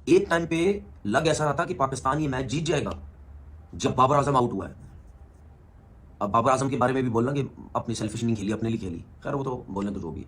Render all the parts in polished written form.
एक टाइम पे लग ऐसा रहा था कि पाकिस्तान ये मैच जीत जाएगा जब बाबर आजम आउट हुआ है। अब बाबर आजम के बारे में भी बोलना कि अपनी सेल्फिश नहीं खेली, अपने लिए खेली, खैर वो तो बोलने तो जो भी है।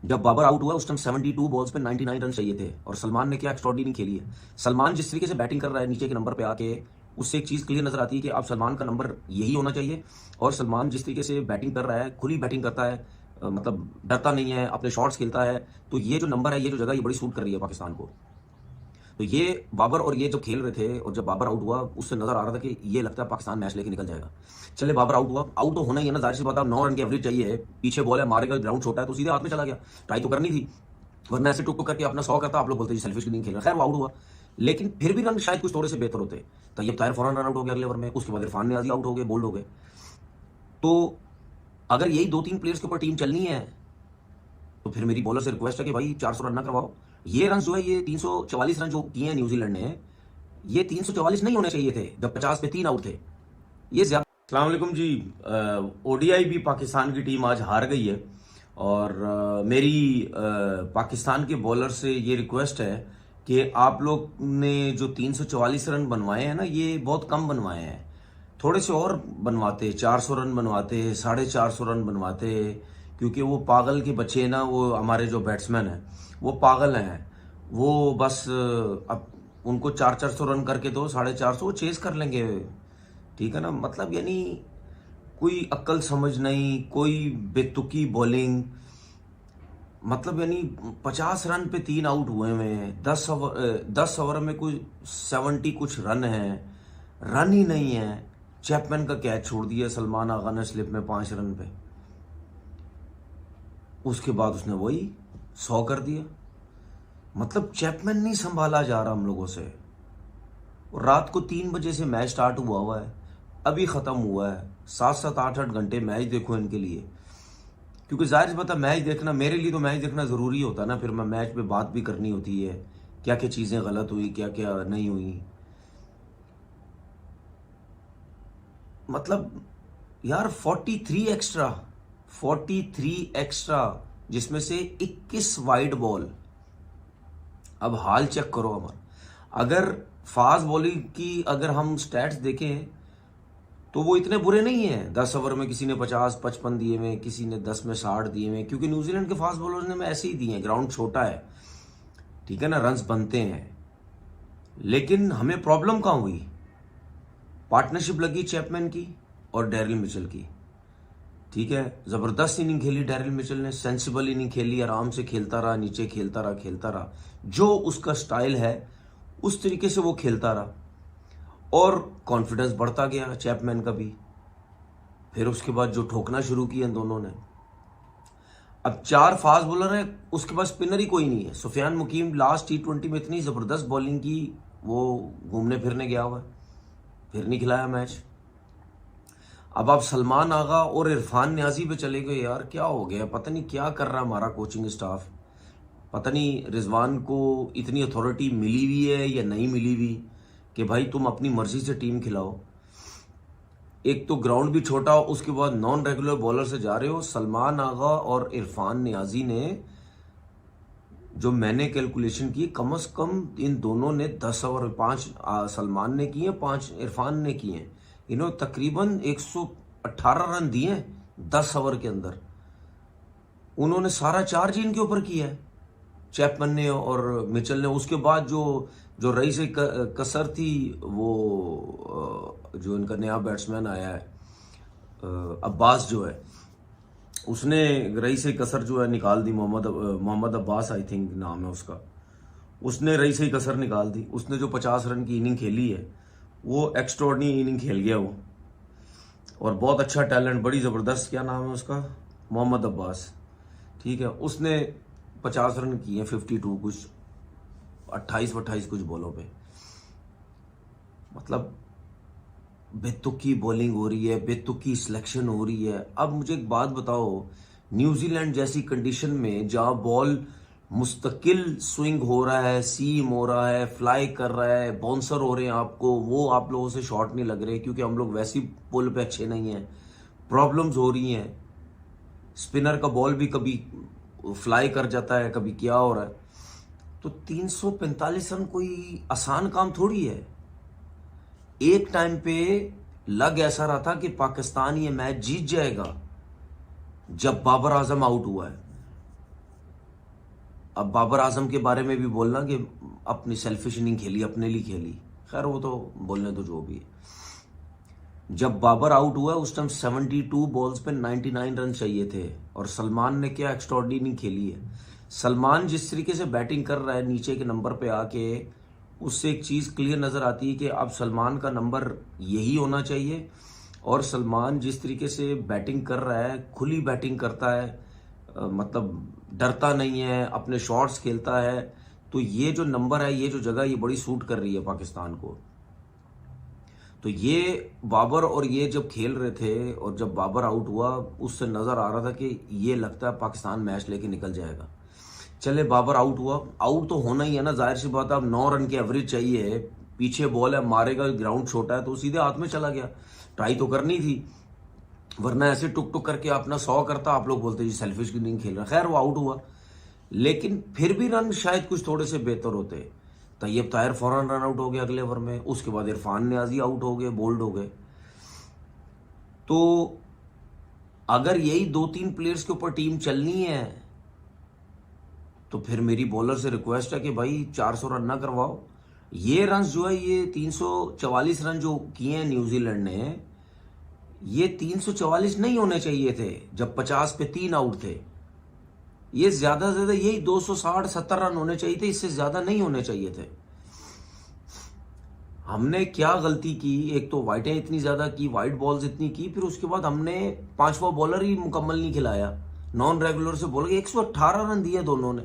जब बाबर आउट हुआ उस टाइम 72 बॉल्स पे 99 रन चाहिए थे और सलमान ने क्या एक्स्ट्रॉर्डिनरी खेली है। सलमान जिस तरीके से बैटिंग कर रहा है नीचे के नंबर पे आके, उससे एक चीज़ क्लियर नजर आती है कि अब सलमान का नंबर यही होना चाहिए। और सलमान जिस तरीके से बैटिंग कर रहा है, खुली बैटिंग करता है, मतलब डरता नहीं है, अपने शॉट्स खेलता है, तो ये जो नंबर है, ये जो जगह, ये बड़ी सूट कर रही है पाकिस्तान को। तो ये बाबर और ये जब खेल रहे थे और जब बाबर आउट हुआ, उससे नजर आ रहा था कि ये लगता है पाकिस्तान मैच लेके निकल जाएगा। चले बाबर आउट हुआ, आउट तो होना ही है ना, जाहिर सी बात है, 9 रन की एवरेज चाहिए है, पीछे बॉल है, मारेगा, ग्राउंड छोटा है, तो सीधे हाथ में चला गया। ट्राई तो करनी थी, वरना ऐसे टुक करके अपना 100 करता, आप लोग बोलते जी सेल्फिश नहीं खेल रहा। खैर वो आउट हुआ, लेकिन फिर भी रन शायद कुछ थोड़े से बेहतर होते। तैयब ताहिर फौरन रन आउट हो गया अगले ओवर में, उसके बाद इरफान नियाजी आउट हो गए, बोल्ड हो गए। तो अगर यही 2-3 प्लेयर्स के ऊपर टीम चलनी है तो फिर मेरी बॉलर से रिक्वेस्ट है कि भाई 400 रन ना करवाओ। ये रन जो है, ये 344 रन जो किए हैं न्यूजीलैंड ने, ये 344 नहीं होने चाहिए थे जब 50 पे 3 आउट थे, ये ज्यादा। अस्सलाम वालेकुम जी। ओडीआई भी पाकिस्तान की टीम आज हार गई है और मेरी पाकिस्तान के बॉलर से ये रिक्वेस्ट है कि आप लोग ने जो 344 रन बनवाए हैं ना, ये बहुत कम बनवाए हैं। थोड़े से और बनवाते, 400 रन बनवाते, 450 रन बनवाते, क्योंकि वो पागल के बच्चे हैं ना, वो हमारे जो बैट्समैन हैं वो पागल हैं। वो बस अब उनको 400 रन करके दो, 450 वो चेस कर लेंगे। ठीक है ना, मतलब यानी कोई अक्ल समझ नहीं, कोई बेतुकी बॉलिंग, मतलब यानी 50 रन पे 3 आउट हुए हैं, 10 ओवर में कोई 70 कुछ रन है, रन ही नहीं है। चैपमैन का कैच छोड़ दिया सलमान आगा ने स्लिप में 5 रन पे, उसके बाद उसने वही 100 कर दिया। मतलब चैपमैन नहीं संभाला जा रहा हम लोगों से। और रात को 3 बजे से मैच स्टार्ट हुआ हुआ है, अभी खत्म हुआ है। 7-7 8-8 घंटे मैच देखो इनके लिए, क्योंकि जाहिर सी बात है मैच देखना, मेरे लिए तो मैच देखना जरूरी होता है ना, फिर मैं मैच पे बात भी करनी होती है, क्या क्या चीजें गलत हुई, क्या क्या नहीं हुई। मतलब यार 43 एक्स्ट्रा, जिसमें से 21 वाइड बॉल। अब हाल चेक करो हमारा, अगर फास्ट बॉलिंग की अगर हम स्टैट्स देखें तो वो इतने बुरे नहीं है। 10 ओवर में किसी ने 50-55 दिए हुए, किसी ने 10 में 60 दिए हुए, क्योंकि न्यूजीलैंड के फास्ट बॉलर्स ने में ऐसे ही दिए हैं, ग्राउंड छोटा है, ठीक है ना, रन्स बनते हैं। लेकिन हमें प्रॉब्लम कहाँ हुई? पार्टनरशिप लगी चैपमैन की और डैरिल मिचेल की। ठीक है, जबरदस्त इनिंग खेली डैरिल मिचेल ने, सेंसिबल इनिंग खेली, आराम से खेलता रहा, नीचे खेलता रहा, जो उसका स्टाइल है उस तरीके से वो खेलता रहा, और कॉन्फिडेंस बढ़ता गया चैपमैन का भी। फिर उसके बाद जो ठोकना शुरू किया इन दोनों ने। अब 4 फास्ट बॉलर हैं, उसके पास स्पिनर ही कोई नहीं है। सुफियान मुकीम लास्ट T20 में इतनी जबरदस्त बॉलिंग की, वो घूमने फिरने गया हुआ है, फिर नहीं खिलाया मैच। अब आप सलमान आगा और इरफान न्याजी पे चले गए। यार क्या हो गया, पता नहीं क्या कर रहा है हमारा कोचिंग स्टाफ। पता नहीं रिजवान को इतनी अथॉरिटी मिली हुई है या नहीं मिली हुई कि भाई तुम अपनी मर्जी से टीम खिलाओ। एक तो ग्राउंड भी छोटा, उसके बाद नॉन रेगुलर बॉलर से जा रहे हो। सलमान आगा और इरफान नियाजी ने, जो मैंने कैलकुलेशन की, कम से कम इन दोनों ने 10 ओवर, 5 सलमान ने किए, 5 इरफान ने किए। इन्होंने तकरीबन 118 रन दिए 10 ओवर के अंदर। उन्होंने सारा चार्ज इनके ऊपर किया है, चैपमैन ने और मिचेल ने। उसके बाद जो जो रईस कसर थी, वो जो इनका नया बैट्समैन आया है, अब्बास जो है, उसने रईस कसर जो है निकाल दी। मोहम्मद अब्बास आई थिंक नाम है उसका। उसने रईस कसर निकाल दी। उसने जो 50 रन की इनिंग खेली है, वो एक्स्ट्रॉर्डिनरी इनिंग खेल गया वो, और बहुत अच्छा टैलेंट, बड़ी ज़बरदस्त, क्या नाम है उसका, मोहम्मद अब्बास। ठीक है, उसने 50 रन किए, 52 कुछ, 28 कुछ बॉलों पे। मतलब बेतुकी बॉलिंग हो रही है, बेतुकी सिलेक्शन हो रही है। अब मुझे एक बात बताओ, न्यूजीलैंड जैसी कंडीशन में जहां बॉल मुस्तकिल स्विंग हो रहा है, सीम हो रहा है, फ्लाई कर रहा है, बाउंसर हो रहे हैं आपको, वो आप लोगों से शॉट नहीं लग रहे क्योंकि हम लोग वैसी पुल पे अच्छे नहीं हैं, प्रॉब्लम्स हो रही हैं, स्पिनर का बॉल भी कभी फ्लाई कर जाता है, कभी क्या हो रहा है। तो 345 रन कोई आसान काम थोड़ी है। एक टाइम पे लग ऐसा रहा था कि पाकिस्तान ये मैच जीत जाएगा जब बाबर आजम आउट हुआ है। अब बाबर आजम के बारे में भी बोलना कि अपनी सेल्फिश इनिंग खेली, अपने लिए खेली, खैर वो तो बोलने तो जो भी है। जब बाबर आउट हुआ उस टाइम 72 बॉल्स पे 99 रन चाहिए थे और सलमान ने क्या एक्स्ट्राऑर्डिनरी इनिंग खेली है। सलमान जिस तरीके से बैटिंग कर रहा है नीचे के नंबर पे आके, उससे एक चीज़ क्लियर नज़र आती है कि अब सलमान का नंबर यही होना चाहिए। और सलमान जिस तरीके से बैटिंग कर रहा है, खुली बैटिंग करता है, मतलब डरता नहीं है, अपने शॉट्स खेलता है, तो ये जो नंबर है, ये जो जगह, ये बड़ी सूट कर रही है पाकिस्तान को। तो ये बाबर और ये जब खेल रहे थे और जब बाबर आउट हुआ, उससे नज़र आ रहा था कि ये लगता है पाकिस्तान मैच लेके निकल जाएगा। चले बाबर आउट हुआ, आउट तो होना ही है ना, जाहिर सी बात है। अब 9 रन की एवरेज चाहिए, पीछे बॉल है, मारेगा, ग्राउंड छोटा है, तो सीधे हाथ में चला गया। ट्राई तो करनी थी, वरना ऐसे टुक टुक करके अपना 100 करता, आप लोग बोलते जी सेल्फिश की नहीं खेल रहा। खैर वो आउट हुआ, लेकिन फिर भी रन शायद कुछ थोड़े से बेहतर होते। तैयब ताहिर फौरन रन आउट हो गया अगले ओवर में, उसके बाद इरफान नियाजी आउट हो गए, बोल्ड हो गए। तो अगर यही 2-3 प्लेयर्स के ऊपर टीम चलनी है तो फिर मेरी बॉलर से रिक्वेस्ट है कि भाई 400 रन ना करवाओ। ये रन जो है, ये 344 रन जो किए हैं न्यूजीलैंड ने, ये 344 नहीं होने चाहिए थे जब 50 पे 3 आउट थे। ये ज्यादा से ज्यादा यही 260-70 रन होने चाहिए थे, इससे ज्यादा नहीं होने चाहिए थे। हमने क्या गलती की, एक तो वाइटें इतनी ज्यादा की, वाइट बॉल्स इतनी की, फिर उसके बाद हमने 5वां बॉलर ही मुकम्मल नहीं खिलाया। नॉन रेगुलर से बॉलर 118 रन दिए दोनों ने।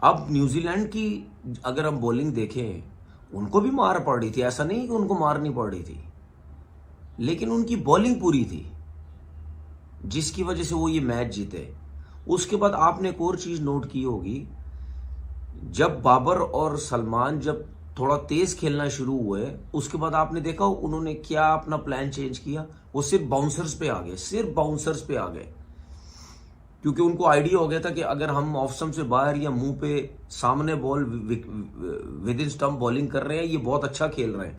अब न्यूजीलैंड की अगर हम बॉलिंग देखें, उनको भी मार पड़ रही थी, ऐसा नहीं कि उनको मार नहीं पड़ रही थी, लेकिन उनकी बॉलिंग पूरी थी जिसकी वजह से वो ये मैच जीते। उसके बाद आपने एक और चीज नोट की होगी, जब बाबर और सलमान जब थोड़ा तेज खेलना शुरू हुए, उसके बाद आपने देखा उन्होंने क्या अपना प्लान चेंज किया। वो सिर्फ बाउंसर्स पे आ गए, सिर्फ बाउंसर्स पे आ गए, क्योंकि उनको आइडिया हो गया था कि अगर हम ऑफ स्टंप से बाहर या मुंह पे सामने ball with in stump bowling कर रहे हैं, ये बहुत अच्छा खेल रहे हैं।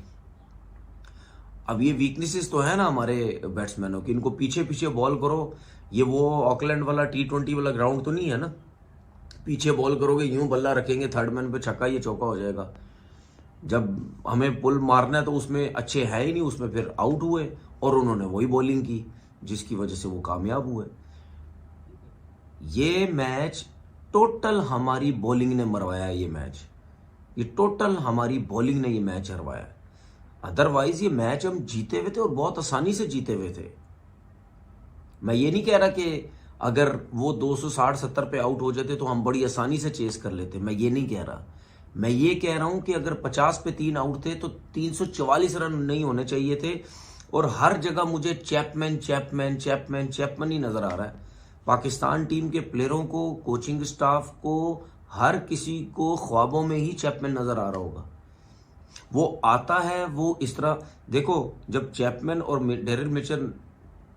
अब ये वीकनेसेस तो है ना हमारे बैट्समैनों की, इनको पीछे पीछे बॉल करो। ये वो ऑकलैंड वाला T20 वाला ग्राउंड तो नहीं है ना, पीछे बॉल करोगे, यूं बल्ला रखेंगे, थर्ड मैन पे छक्का, ये चौका हो जाएगा। जब हमें पुल मारना है तो उसमें अच्छे है ही नहीं, उसमें फिर आउट हुए और उन्होंने वही बॉलिंग की जिसकी वजह से वो कामयाब हुए। ये मैच टोटल हमारी बॉलिंग ने मरवाया है, ये टोटल हमारी बॉलिंग ने ये मैच हरवाया। अदरवाइज ये मैच हम जीते हुए थे और बहुत आसानी से जीते हुए थे। मैं ये नहीं कह रहा कि अगर वो 260-70 पे आउट हो जाते तो हम बड़ी आसानी से चेस कर लेते, मैं ये नहीं कह रहा। मैं ये कह रहा हूं कि अगर 50 पे 3 आउट थे तो 344 रन नहीं होने चाहिए थे। और हर जगह मुझे चैपमैन चैपमैन चैपमैन चैपमैन ही नजर आ रहा है। पाकिस्तान टीम के प्लेयरों को, कोचिंग स्टाफ को, हर किसी को ख्वाबों में ही चैपमैन नजर आ रहा होगा। वो आता है, वो इस तरह देखो, जब चैपमैन और डेरिल मिचेल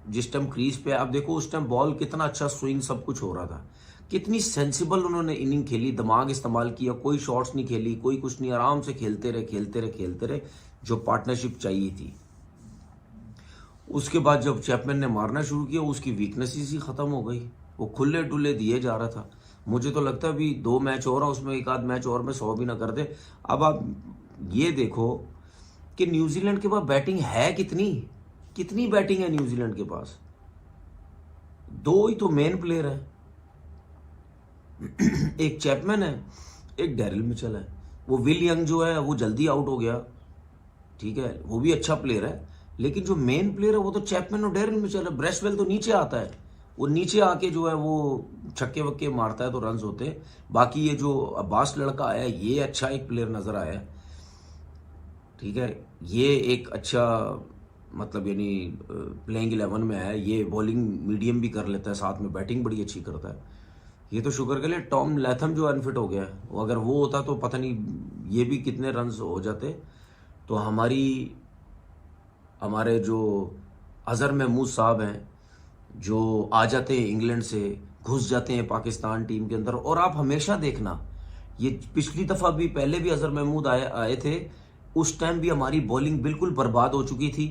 जिस टाइम क्रीज पे, आप देखो उस टाइम बॉल कितना अच्छा स्विंग सब कुछ हो रहा था, कितनी सेंसिबल उन्होंने इनिंग खेली, दिमाग इस्तेमाल किया, कोई शॉट्स नहीं खेली, कोई कुछ नहीं, आराम से खेलते रहे खेलते रहे खेलते रहे, जो पार्टनरशिप चाहिए थी। उसके बाद जब चैपमैन ने मारना शुरू किया, उसकी वीकनेसेस ही खत्म हो गई, वो खुले डुले दिए जा रहा था। मुझे तो लगता है अभी 2 मैच और है, उसमें एक आध मैच और में 100 भी ना कर दे। अब आप ये देखो कि न्यूजीलैंड के पास बैटिंग है कितनी, कितनी बैटिंग है न्यूजीलैंड के पास। 2 ही तो मेन प्लेयर है, एक चैपमैन है, एक डेरिल मिचेल है। वो विल यंग जो है वो जल्दी आउट हो गया, ठीक है, वो भी अच्छा प्लेयर है, लेकिन जो मेन प्लेयर है वो तो चैपमैन और डेरिल मिचेल है। ब्रेसवेल तो नीचे आता है, वो नीचे आके जो है वो छक्के वक्के मारता है तो रन होते हैं। बाकी ये जो अब्बास लड़का आया, ये अच्छा एक प्लेयर नजर आया, ठीक है, ये एक अच्छा, मतलब यानी प्लेइंग 11 में है, ये बॉलिंग मीडियम भी कर लेता है, साथ में बैटिंग बड़ी अच्छी करता है। ये तो शुक्र के लिए टॉम लैथम जो अनफिट हो गया है, वो अगर वो होता तो पता नहीं ये भी कितने रन हो जाते। तो हमारे जो अजहर महमूद साहब हैं, जो आ जाते हैं इंग्लैंड से, घुस जाते हैं पाकिस्तान टीम के अंदर। और आप हमेशा देखना, ये पिछली दफ़ा भी, पहले भी अजहर महमूद आए थे, उस टाइम भी हमारी बॉलिंग बिल्कुल बर्बाद हो चुकी थी,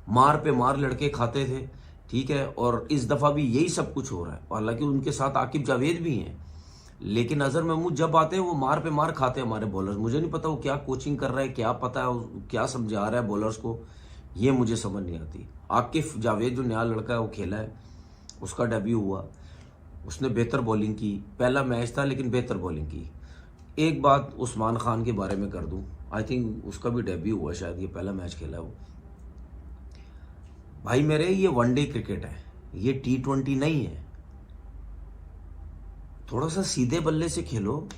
मार पे मार लड़के खाते थे, ठीक है। और इस दफ़ा भी यही सब कुछ हो रहा है। हालांकि उनके साथ आकिब जावेद भी हैं, लेकिन अजहर महमूद जब आते हैं वो मार पे मार खाते हैं हमारे बॉलर्स। मुझे नहीं पता वो क्या कोचिंग कर रहा है, क्या पता है क्या समझा रहा है बॉलर्स को, ये मुझे समझ नहीं आती। आकिफ जावेद जो नया लड़का है वो खेला है, उसका डेब्यू हुआ, उसने बेहतर बॉलिंग की, पहला मैच था लेकिन बेहतर बॉलिंग की। एक बात उस्मान खान के बारे में कर दूं, आई थिंक उसका भी डेब्यू हुआ, शायद ये पहला मैच खेला है वो। भाई मेरे, ये वनडे क्रिकेट है, ये T20 नहीं है। थोड़ा सा सीधे बल्ले से खेलो।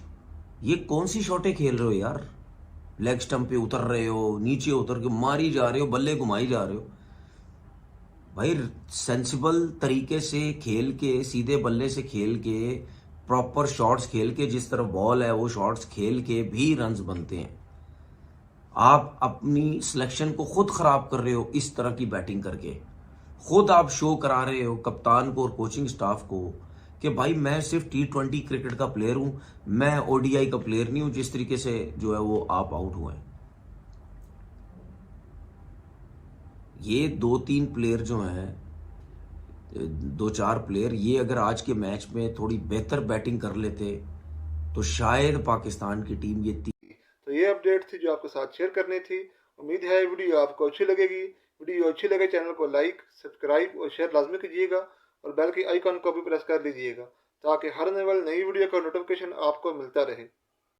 ये कौन सी शॉटें खेल रहे हो यार, लेग स्टंप पे उतर रहे हो, नीचे उतर के मारी जा रहे हो, बल्ले घुमाई जा रहे हो। भाई सेंसिबल तरीके से खेल के, सीधे बल्ले से खेल के, प्रॉपर शॉट्स खेल के, जिस तरफ बॉल है वो शॉट्स खेल के भी रन्स बनते हैं। आप अपनी सिलेक्शन को खुद खराब कर रहे हो इस तरह की बैटिंग करके। खुद आप शो करा रहे हो कप्तान को और कोचिंग स्टाफ को कि भाई मैं सिर्फ T20 क्रिकेट का प्लेयर हूं, मैं ODI का प्लेयर नहीं हूं, जिस तरीके से जो है वो आप आउट हुए हैं। ये 2-3 प्लेयर जो हैं, 2-4 प्लेयर, ये अगर आज के मैच में थोड़ी बेहतर बैटिंग कर लेते तो शायद पाकिस्तान की टीम ये तो ये अपडेट थी जो आपके साथ शेयर करनी थी। उम्मीद है वीडियो आपको अच्छी लगेगी। वीडियो अच्छी लगे चैनल को लाइक, सब्सक्राइब और शेयर लाजमी कीजिएगा और बेल की आइकन को भी प्रेस कर लीजिएगा ताकि हर आने वाली नई वीडियो का नोटिफिकेशन आपको मिलता रहे।